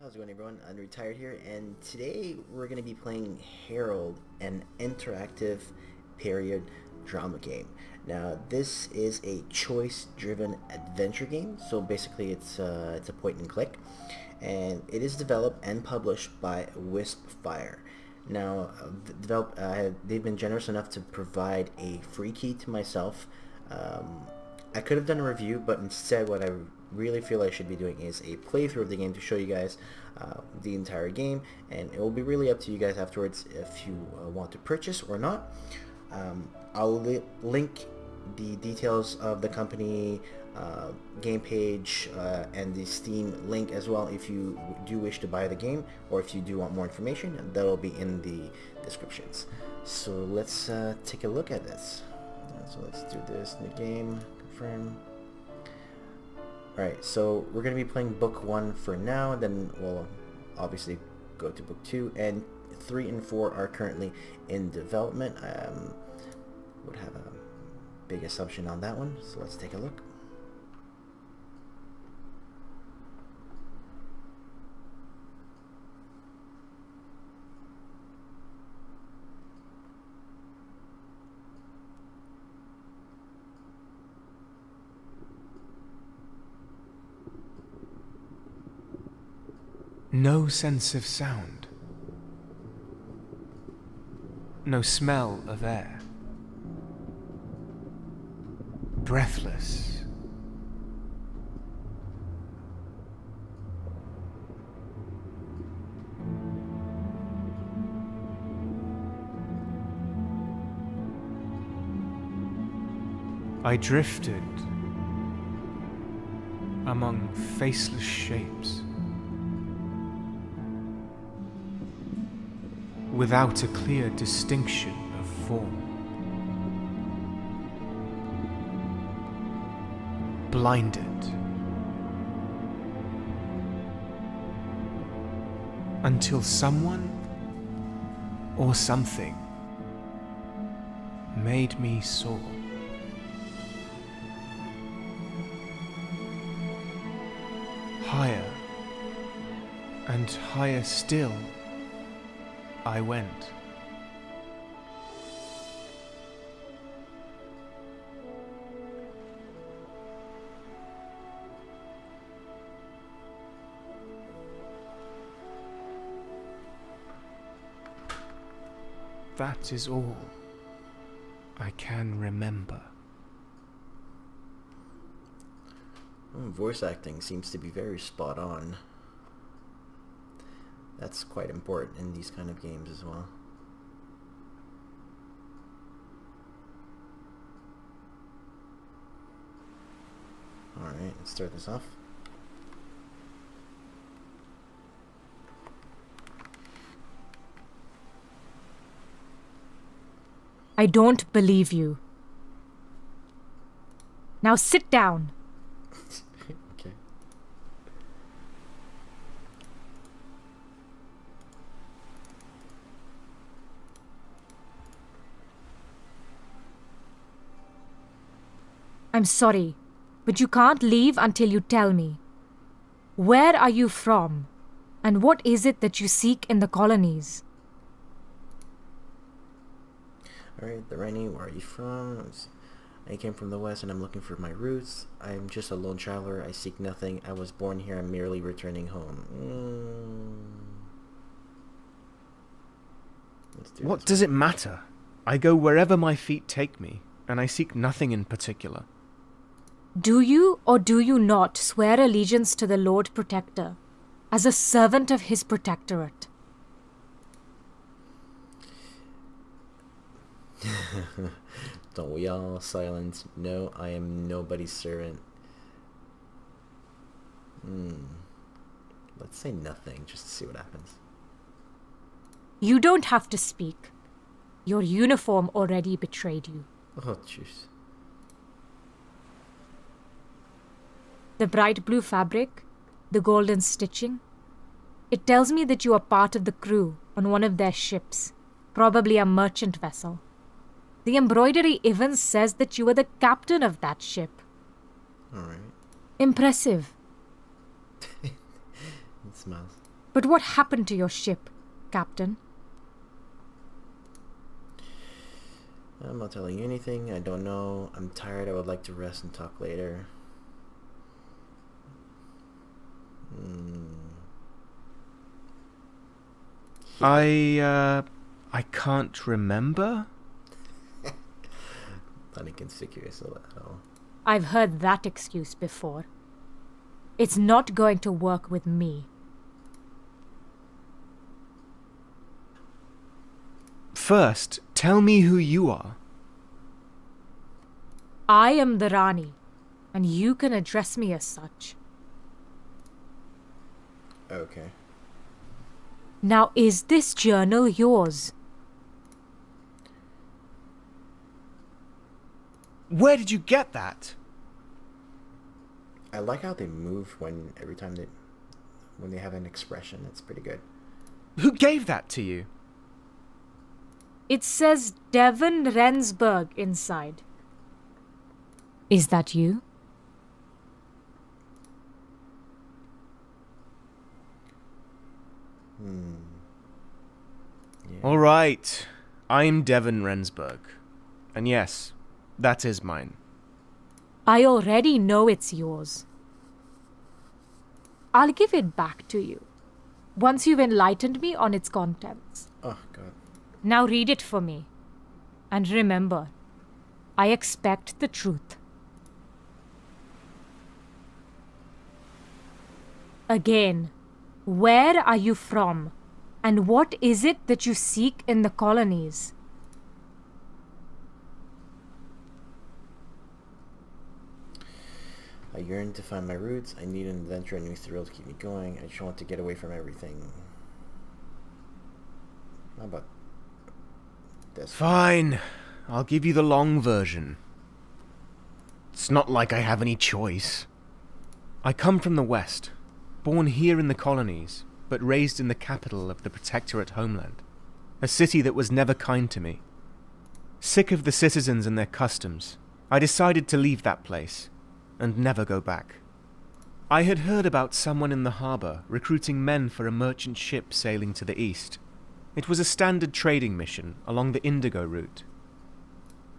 How's it going, everyone? Unretired here, and today we're going to be playing Herald, an interactive period drama game. Now, this is a choice-driven adventure game, so basically it's a point and click, and it is developed and published by Wispfire. Now, they've been generous enough to provide a free key to myself. I could have done a review, but instead what I really feel I should be doing is a playthrough of the game to show you guys the entire game, and it will be really up to you guys afterwards if you want to purchase or not. I'll link the details of the company, game page, and the Steam link as well if you do wish to buy the game, or if you do want more information, that'll be in the descriptions. So let's take a look at this. So let's do this, new game, confirm. Alright, so we're going to be playing book 1 for now, then we'll obviously go to book 2, and 3 and 4 are currently in development. Would have a big assumption on that one, so let's take a look. No sense of sound. No smell of air. Breathless. I drifted among faceless shapes, without a clear distinction of form. Blinded until someone or something made me soar. Higher and higher still I went. That is all I can remember. Voice acting seems to be very spot on. That's quite important in these kind of games as well. Alright, let's start this off. I don't believe you. Now sit down. Okay. I'm sorry, but you can't leave until you tell me. Where are you from? And what is it that you seek in the colonies? Alright, the Rennie, where are you from? I came from the west and I'm looking for my roots. I'm just a lone traveler. I seek nothing. I was born here. I'm merely returning home. What does it matter? I go wherever my feet take me, and I seek nothing in particular. Do you or do you not swear allegiance to the Lord Protector as a servant of his protectorate? Don't we all? Silence. No, I am nobody's servant. Let's say nothing, just to see what happens. You don't have to speak. Your uniform already betrayed you. Oh, jeez. The bright blue fabric, the golden stitching. It tells me that you are part of the crew on one of their ships, probably a merchant vessel. The embroidery even says that you were the captain of that ship. Alright. Impressive. It smells. But what happened to your ship, Captain? I'm not telling you anything. I don't know. I'm tired. I would like to rest and talk later. I can't remember. Not inconspicuous at all. I've heard that excuse before. It's not going to work with me. First, tell me who you are. I am the Rani, and you can address me as such. Okay. Now, is this journal yours? Where did you get that? I like how they move every time when they have an expression. It's pretty good. Who gave that to you? It says Devon Rensburg inside. Is that you? Yeah. All right. I'm Devon Rensburg. And yes, that is mine. I already know it's yours. I'll give it back to you, once you've enlightened me on its contents. Oh, God. Now read it for me. And remember, I expect the truth. Again, where are you from? And what is it that you seek in the colonies? I yearn to find my roots. I need an adventure, a new thrill to keep me going. I just want to get away from everything. How about this? Fine. I'll give you the long version. It's not like I have any choice. I come from the West, born here in the colonies, but raised in the capital of the Protectorate homeland, a city that was never kind to me. Sick of the citizens and their customs, I decided to leave that place and never go back. I had heard about someone in the harbour recruiting men for a merchant ship sailing to the east. It was a standard trading mission along the Indigo route.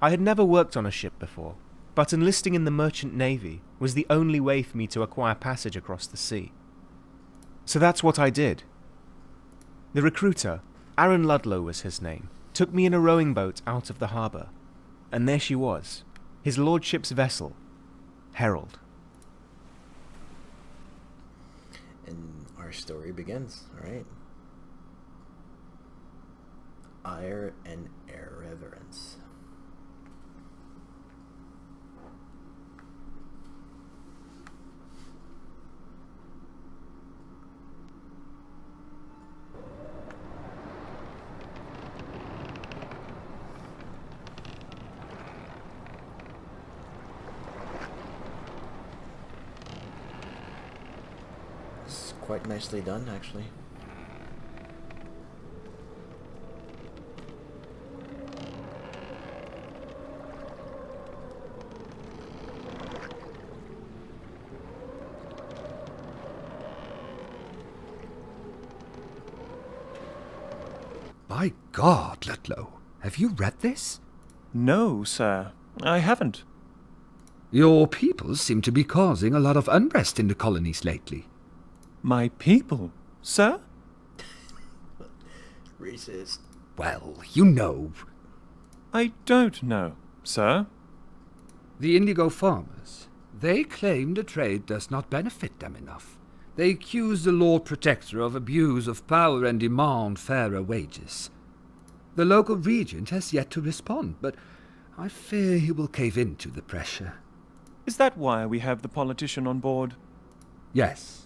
I had never worked on a ship before, but enlisting in the merchant navy was the only way for me to acquire passage across the sea. So that's what I did. The recruiter, Aaron Ludlow was his name, took me in a rowing boat out of the harbour, and there she was, his lordship's vessel, Herald. And our story begins, alright? Ire and irreverence. It's quite nicely done, actually. By God, Ludlow, have you read this? No, sir, I haven't. Your people seem to be causing a lot of unrest in the colonies lately. My people, sir? Racist. Well, you know. I don't know, sir. The indigo farmers. They claim the trade does not benefit them enough. They accuse the Lord Protector of abuse of power and demand fairer wages. The local regent has yet to respond, but I fear he will cave in to the pressure. Is that why we have the politician on board? Yes.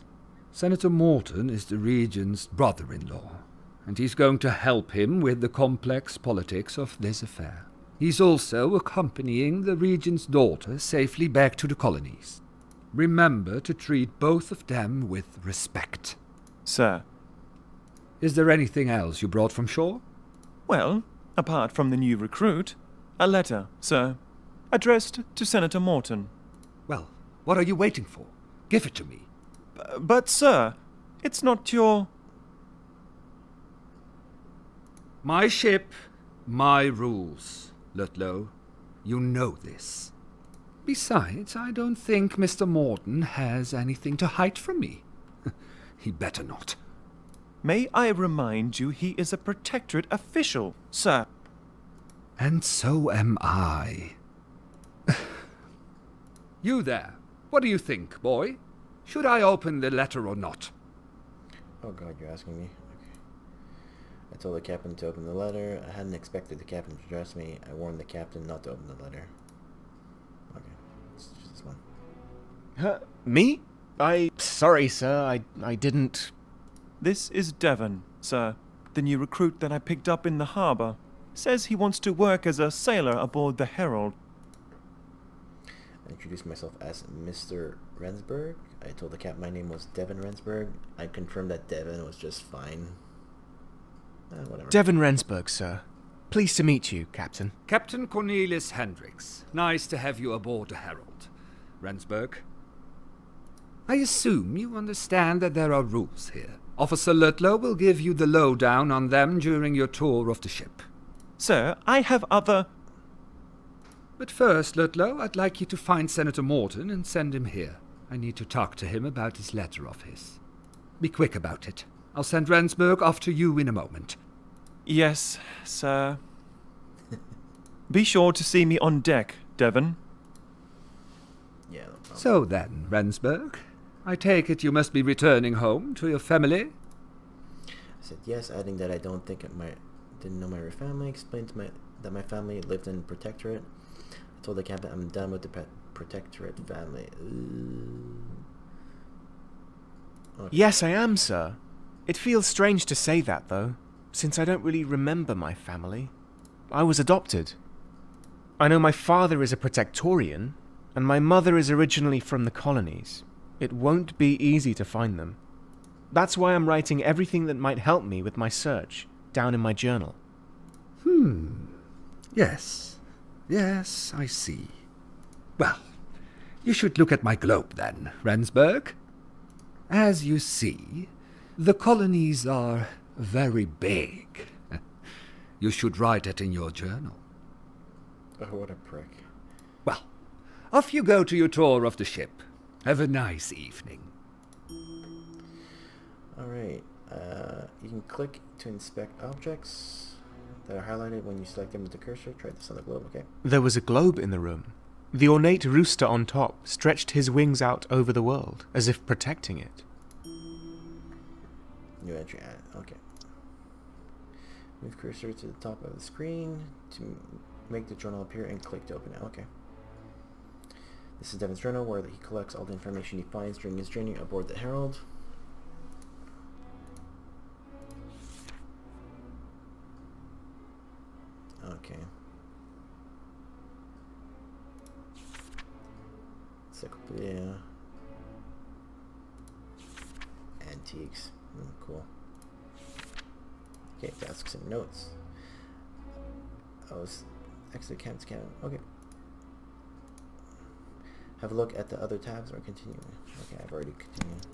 Senator Morton is the regent's brother-in-law, and he's going to help him with the complex politics of this affair. He's also accompanying the regent's daughter safely back to the colonies. Remember to treat both of them with respect. Sir. Is there anything else you brought from shore? Well, apart from the new recruit, a letter, sir, addressed to Senator Morton. Well, what are you waiting for? Give it to me. But, sir, it's not your... My ship, my rules, Ludlow. You know this. Besides, I don't think Mr. Morton has anything to hide from me. He better not. May I remind you he is a Protectorate official, sir? And so am I. You there. What do you think, boy? Should I open the letter or not? Oh god, you're asking me? Okay. I told the captain to open the letter. I hadn't expected the captain to address me. I warned the captain not to open the letter. Okay, it's just this one. Me? Sorry, sir, I didn't... This is Devon, sir, the new recruit that I picked up in the harbour. Says he wants to work as a sailor aboard the Herald. I introduced myself as Mr. Rensburg. I told the captain my name was Devon Rensburg. I confirmed that Devon was just fine. Whatever. Devon Rensburg, sir. Pleased to meet you, Captain. Captain Cornelius Hendricks. Nice to have you aboard the Herald. Rensburg. I assume you understand that there are rules here. Officer Ludlow will give you the lowdown on them during your tour of the ship. Sir, I have other... But first, Ludlow, I'd like you to find Senator Morton and send him here. I need to talk to him about this letter of his. Be quick about it. I'll send Rensburg off to you in a moment. Yes, sir. Be sure to see me on deck, Devon. Yeah, no problem. So then, Rensburg, I take it you must be returning home to your family? I said yes, adding that I didn't know my family. Explained that my family lived in Protectorate. I told the captain I'm done with the Protectorate family. Okay. Yes, I am, sir. It feels strange to say that, though, since I don't really remember my family. I was adopted. I know my father is a Protectorian, and my mother is originally from the colonies. It won't be easy to find them. That's why I'm writing everything that might help me with my search down in my journal. Yes. Yes, I see. Well, you should look at my globe then, Rensburg. As you see, the colonies are very big. You should write it in your journal. Oh, what a prick. Well, off you go to your tour of the ship. Have a nice evening. Alright, you can click to inspect objects that are highlighted when you select them with the cursor. Try this on the globe, okay? There was a globe in the room. The ornate rooster on top stretched his wings out over the world, as if protecting it. New entry added, okay. Move cursor to the top of the screen to make the journal appear and click to open it, okay. This is Devon's journal where he collects all the information he finds during his journey aboard the Herald. Okay. Encyclopedia. Antiques. Cool. Okay, tasks and notes. Exit captain's cabin. Okay. Have a look at the other tabs or continue. Okay, I've already continued.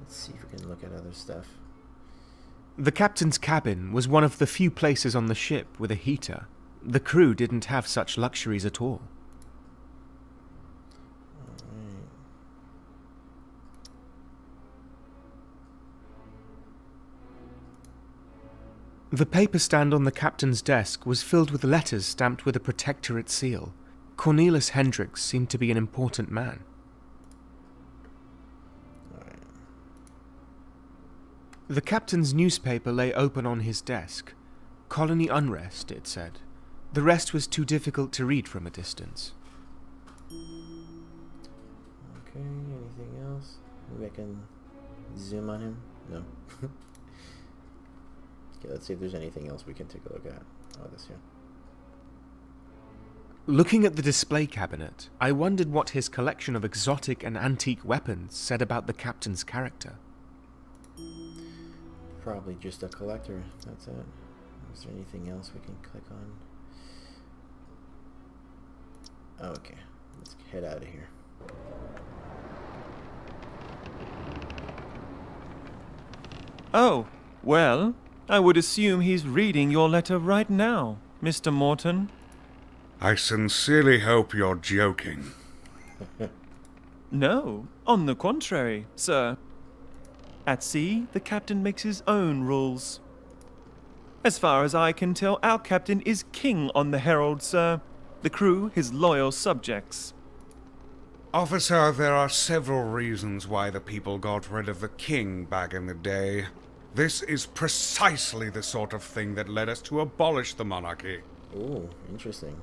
Let's see if we can look at other stuff. The captain's cabin was one of the few places on the ship with a heater. The crew didn't have such luxuries at all. Alright. The paper stand on the captain's desk was filled with letters stamped with a Protectorate seal. Cornelius Hendricks seemed to be an important man. Alright. The captain's newspaper lay open on his desk. Colony unrest, it said. The rest was too difficult to read from a distance. Okay, anything else? Maybe I can zoom on him? No. Okay, let's see if there's anything else we can take a look at. Oh, this here. Looking at the display cabinet, I wondered what his collection of exotic and antique weapons said about the captain's character. Probably just a collector, that's it. Is there anything else we can click on? Okay, let's head out of here. Oh, well, I would assume he's reading your letter right now, Mr. Morton. I sincerely hope you're joking. No, on the contrary, sir. At sea, the captain makes his own rules. As far as I can tell, our captain is king on the Herald, sir. The crew his loyal subjects. Officer, there are several reasons why the people got rid of the king back in the day. This is precisely the sort of thing that led us to abolish the monarchy. Ooh, interesting.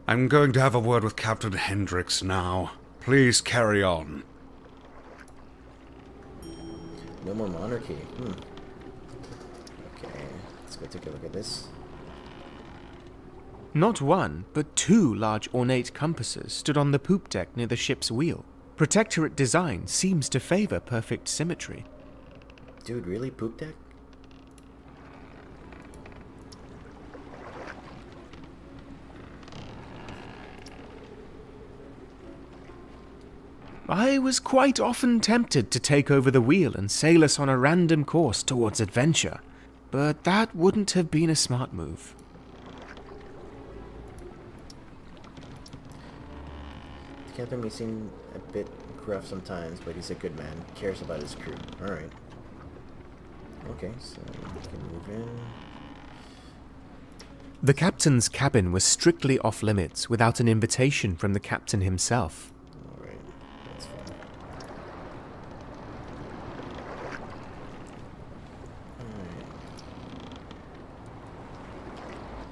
I'm going to have a word with Captain Hendricks now. Please carry on. No more monarchy. Okay, let's go take a look at this. Not one, but two large ornate compasses stood on the poop deck near the ship's wheel. Protectorate design seems to favor perfect symmetry. Dude, really? Poop deck? I was quite often tempted to take over the wheel and sail us on a random course towards adventure, but that wouldn't have been a smart move. The captain may seem a bit gruff sometimes, but he's a good man. Cares about his crew. Alright. Okay, so we can move in. The captain's cabin was strictly off limits without an invitation from the captain himself. Alright, that's fine. Alright.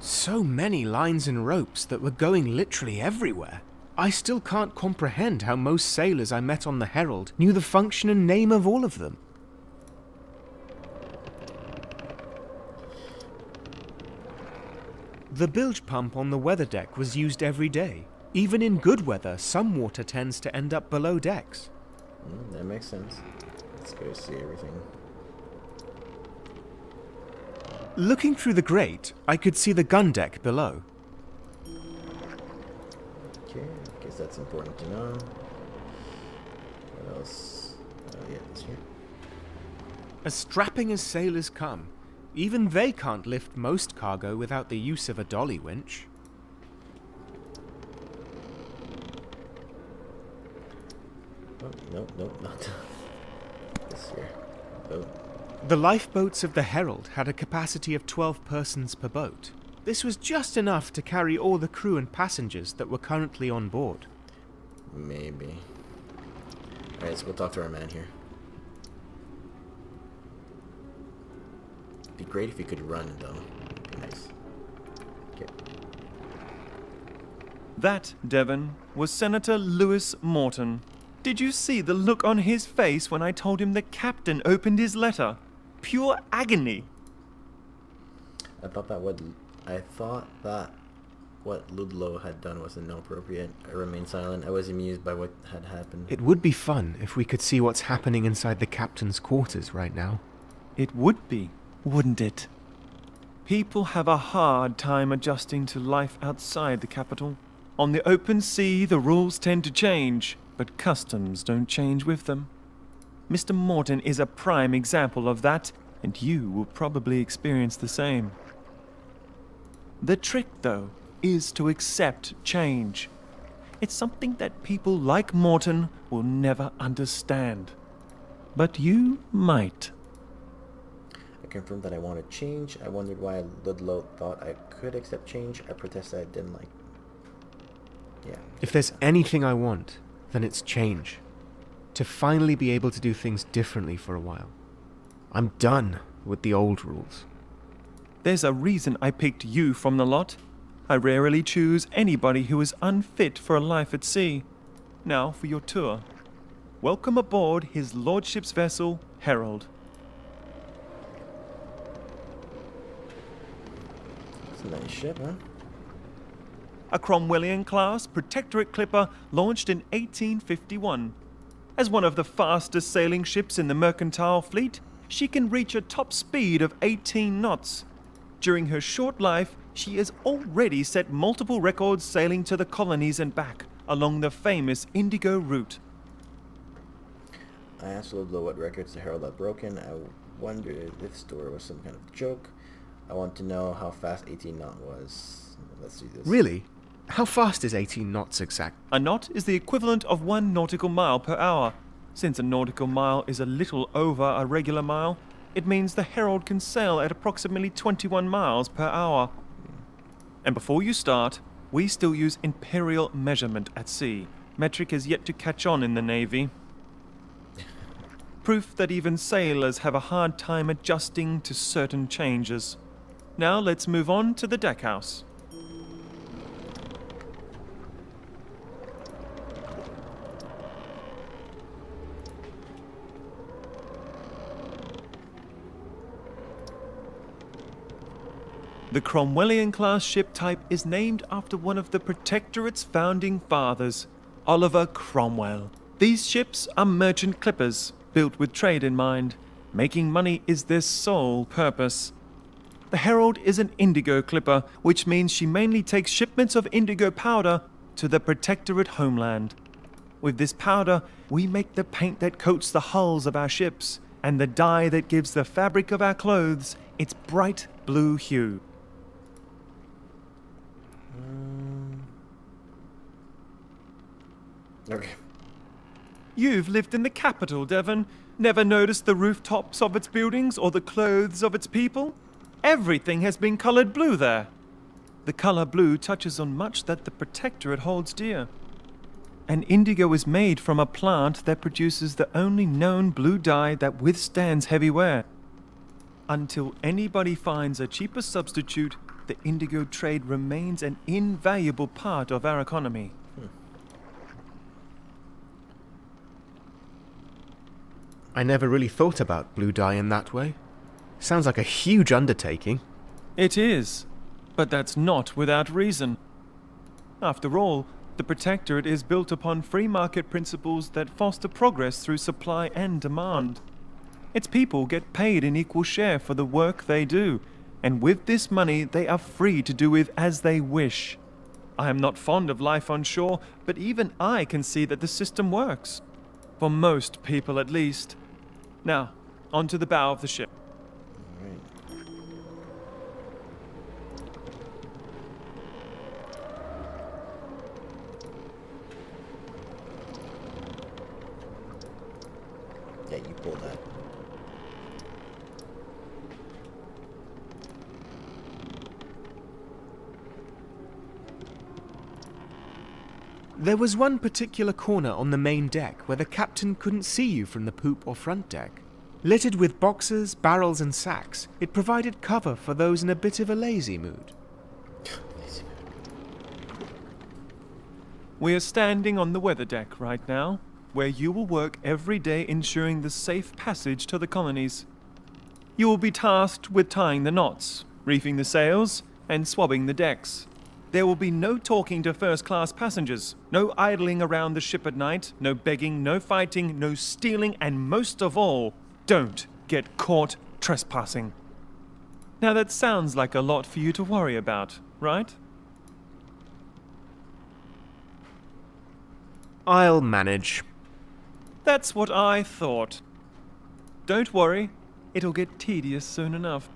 So many lines and ropes that were going literally everywhere. I still can't comprehend how most sailors I met on the Herald knew the function and name of all of them. The bilge pump on the weather deck was used every day. Even in good weather, some water tends to end up below decks. That makes sense. Let's go see everything. Looking through the grate, I could see the gun deck below. Okay, I guess that's important to know. What else? Oh yeah, it's here. As strapping as sailors come, even they can't lift most cargo without the use of a dolly winch. Oh, no, not this here. Oh. The lifeboats of the Herald had a capacity of 12 persons per boat. This was just enough to carry all the crew and passengers that were currently on board. Maybe. Alright, let's go talk to our man here. Be great if you could run, though. Be nice. Okay. That, Devon, was Senator Lewis Morton. Did you see the look on his face when I told him the captain opened his letter? Pure agony. I thought that what Ludlow had done was inappropriate. I remained silent. I was amused by what had happened. It would be fun if we could see what's happening inside the captain's quarters right now. It would be, wouldn't it? People have a hard time adjusting to life outside the capital. On the open sea, the rules tend to change, but customs don't change with them. Mr. Morton is a prime example of that, and you will probably experience the same. The trick, though, is to accept change. It's something that people like Morton will never understand. But you might. I confirmed that I wanted change. I wondered why Ludlow thought I could accept change. I protested I didn't like. Yeah. If there's anything I want, then it's change. To finally be able to do things differently for a while. I'm done with the old rules. There's a reason I picked you from the lot. I rarely choose anybody who is unfit for a life at sea. Now for your tour. Welcome aboard His Lordship's vessel, Herald. It's a nice ship, huh? A Cromwellian-class Protectorate clipper launched in 1851. As one of the fastest sailing ships in the mercantile fleet, she can reach a top speed of 18 knots. During her short life, she has already set multiple records sailing to the colonies and back along the famous Indigo route. I asked Ludlow what records the Herald had broken. I wondered if this story was some kind of joke. I want to know how fast 18 knot was. Let's do this. Really? How fast is 18 knots exact? A knot is the equivalent of 1 nautical mile per hour. Since a nautical mile is a little over a regular mile, it means the Herald can sail at approximately 21 miles per hour. And before you start, we still use imperial measurement at sea. Metric is yet to catch on in the Navy. Proof that even sailors have a hard time adjusting to certain changes. Now let's move on to the deckhouse. The Cromwellian-class ship type is named after one of the Protectorate's founding fathers, Oliver Cromwell. These ships are merchant clippers, built with trade in mind. Making money is their sole purpose. The Herald is an indigo clipper, which means she mainly takes shipments of indigo powder to the Protectorate homeland. With this powder, we make the paint that coats the hulls of our ships, and the dye that gives the fabric of our clothes its bright blue hue. Okay. You've lived in the capital, Devon. Never noticed the rooftops of its buildings or the clothes of its people? Everything has been colored blue there. The color blue touches on much that the Protectorate holds dear. And indigo is made from a plant that produces the only known blue dye that withstands heavy wear. Until anybody finds a cheaper substitute, the indigo trade remains an invaluable part of our economy. I never really thought about blue dye in that way. Sounds like a huge undertaking. It is, but that's not without reason. After all, the Protectorate is built upon free market principles that foster progress through supply and demand. Its people get paid an equal share for the work they do, and with this money they are free to do with as they wish. I am not fond of life on shore, but even I can see that the system works. For most people at least. Now, onto the bow of the ship. Yeah, you pull that. There was one particular corner on the main deck where the captain couldn't see you from the poop or front deck. Littered with boxes, barrels and sacks, it provided cover for those in a bit of a lazy mood. We are standing on the weather deck right now, where you will work every day ensuring the safe passage to the colonies. You will be tasked with tying the knots, reefing the sails, and swabbing the decks. There will be no talking to first-class passengers, no idling around the ship at night, no begging, no fighting, no stealing, and most of all, don't get caught trespassing. Now that sounds like a lot for you to worry about, right? I'll manage. That's what I thought. Don't worry, it'll get tedious soon enough.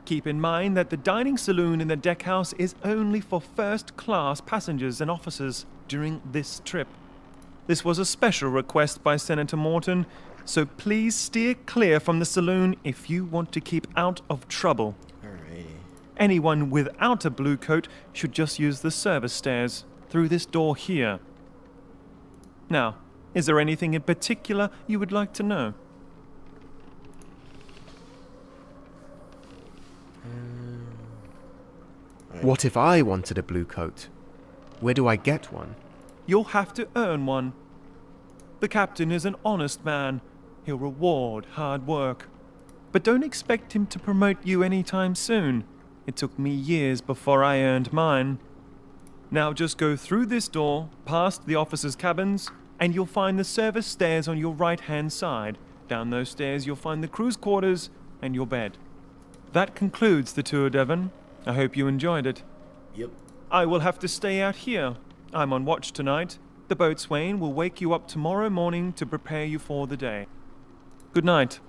Keep in mind that the dining saloon in the deckhouse is only for first-class passengers and officers during this trip. This was a special request by Senator Morton, so please steer clear from the saloon if you want to keep out of trouble. Alrighty. Anyone without a blue coat should just use the service stairs through this door here. Now, is there anything in particular you would like to know? What if I wanted a blue coat? Where do I get one? You'll have to earn one. The captain is an honest man. He'll reward hard work. But don't expect him to promote you anytime soon. It took me years before I earned mine. Now just go through this door, past the officers' cabins, and you'll find the service stairs on your right-hand side. Down those stairs you'll find the crew's quarters and your bed. That concludes the tour, Devon. I hope you enjoyed it. Yep. I will have to stay out here. I'm on watch tonight. The boatswain will wake you up tomorrow morning to prepare you for the day. Good night.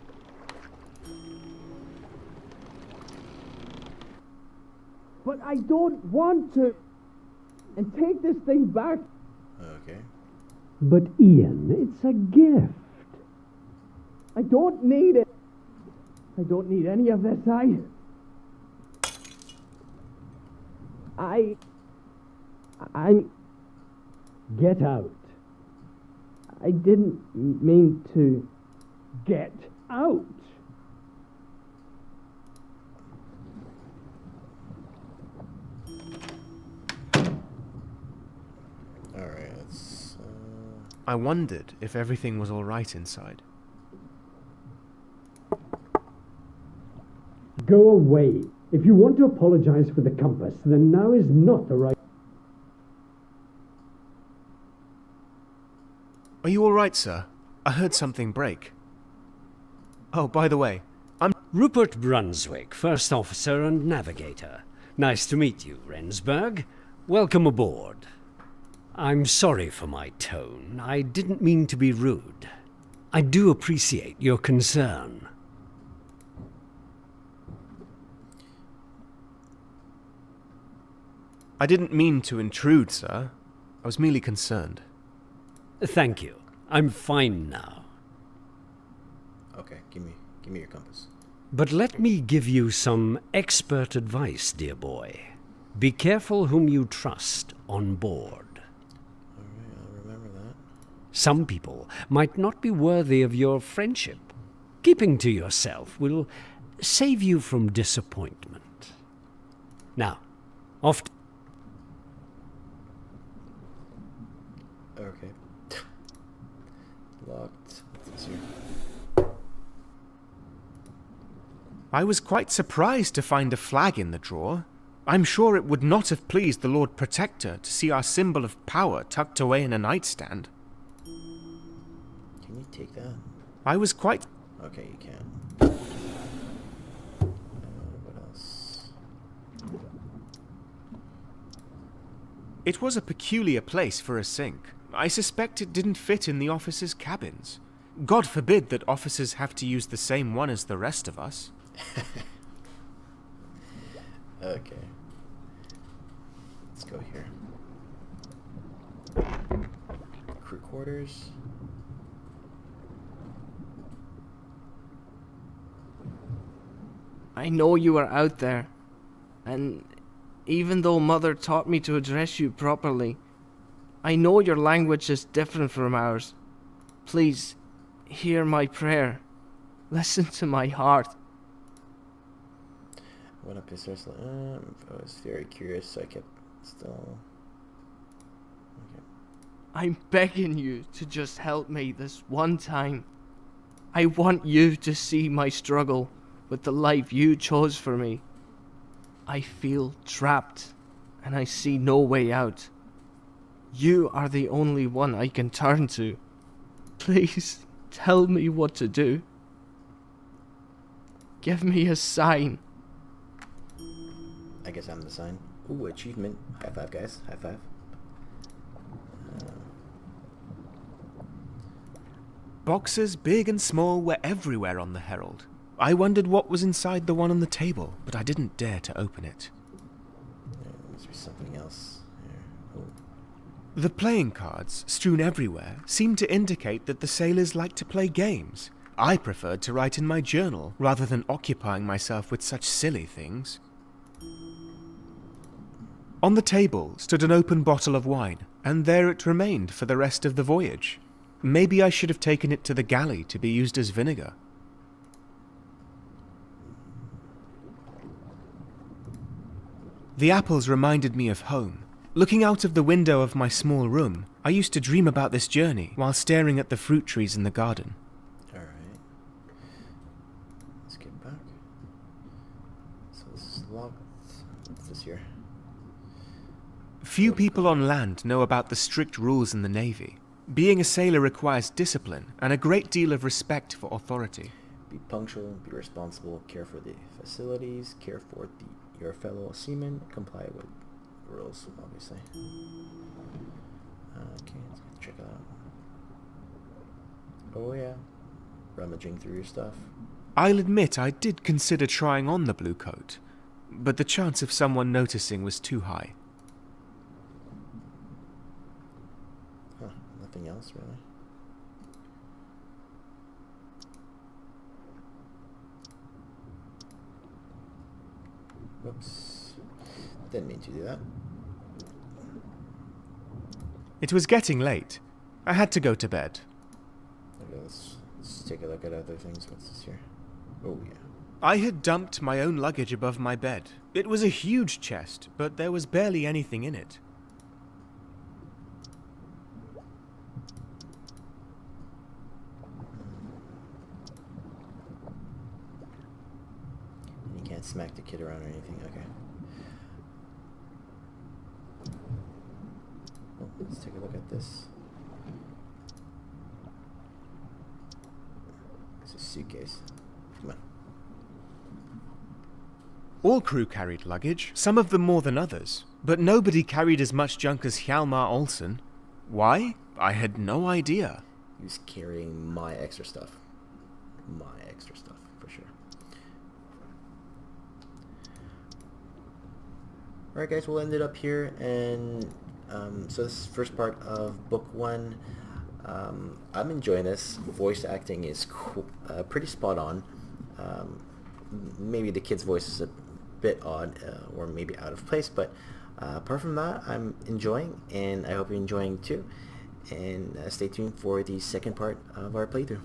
But I don't want to. And take this thing back. Okay. But Ian, it's a gift. I don't need it. I don't need any of this. I'm... Get out. I didn't mean to... Get out. Alright, let's... I wondered if everything was all right inside. Go away. If you want to apologize for the compass, then now is not the right... Are you all right, sir? I heard something break. Oh, by the way, I'm Rupert Brunswick, First Officer and Navigator. Nice to meet you, Rensburg. Welcome aboard. I'm sorry for my tone. I didn't mean to be rude. I do appreciate your concern. I didn't mean to intrude, sir. I was merely concerned. Thank you. I'm fine now. Okay, give me your compass. But let me give you some expert advice, dear boy. Be careful whom you trust on board. Alright, I'll remember that. Some people might not be worthy of your friendship. Keeping to yourself will save you from disappointment. Now, off to... Okay. Locked. What's here? I was quite surprised to find a flag in the drawer. I'm sure it would not have pleased the Lord Protector to see our symbol of power tucked away in a nightstand. Can you take that? I was quite... Okay, you can. What else? It was a peculiar place for a sink. I suspect it didn't fit in the officers' cabins. God forbid that officers have to use the same one as the rest of us. Okay. Let's go here. Crew quarters. I know you are out there, and even though Mother taught me to address you properly, I know your language is different from ours. Please, hear my prayer. Listen to my heart. Went up his first. I was very curious, so I kept still. Okay. I'm begging you to just help me this one time. I want you to see my struggle with the life you chose for me. I feel trapped, and I see no way out. You are the only one I can turn to. Please, tell me what to do. Give me a sign. I guess I'm the sign. Ooh, achievement. High five, guys. High five. Boxes, big and small, were everywhere on the Herald. I wondered what was inside the one on the table, but I didn't dare to open it. There must be something else here. Oh. The playing cards, strewn everywhere, seemed to indicate that the sailors liked to play games. I preferred to write in my journal, rather than occupying myself with such silly things. On the table stood an open bottle of wine, and there it remained for the rest of the voyage. Maybe I should have taken it to the galley to be used as vinegar. The apples reminded me of home. Looking out of the window of my small room, I used to dream about this journey while staring at the fruit trees in the garden. Alright. Let's get back. So this is locked. What's this here? Few people on land know about the strict rules in the Navy. Being a sailor requires discipline and a great deal of respect for authority. Be punctual, be responsible, care for the facilities, care for your fellow seamen, comply with rules, obviously. Okay, let's check it out. Oh yeah, rummaging through your stuff. I'll admit I did consider trying on the blue coat, but the chance of someone noticing was too high. Huh, nothing else really. Whoops. Didn't mean to do that. It was getting late. I had to go to bed. Okay, let's take a look at other things. What's this here? Oh, yeah. I had dumped my own luggage above my bed. It was a huge chest, but there was barely anything in it. You can't smack the kid around or anything. Okay. Oh, let's take a look at this. It's a suitcase. Come on. All crew carried luggage, some of them more than others, but nobody carried as much junk as Hjalmar Olsen. Why? I had no idea. He was carrying my extra stuff. My extra stuff, for sure. Alright guys, we'll end it up here, and so this is the first part of book 1. I'm enjoying this. Voice acting is pretty spot on. Maybe the kid's voice is a bit odd or maybe out of place, but apart from that, I'm enjoying, and I hope you're enjoying too. And stay tuned for the second part of our playthrough.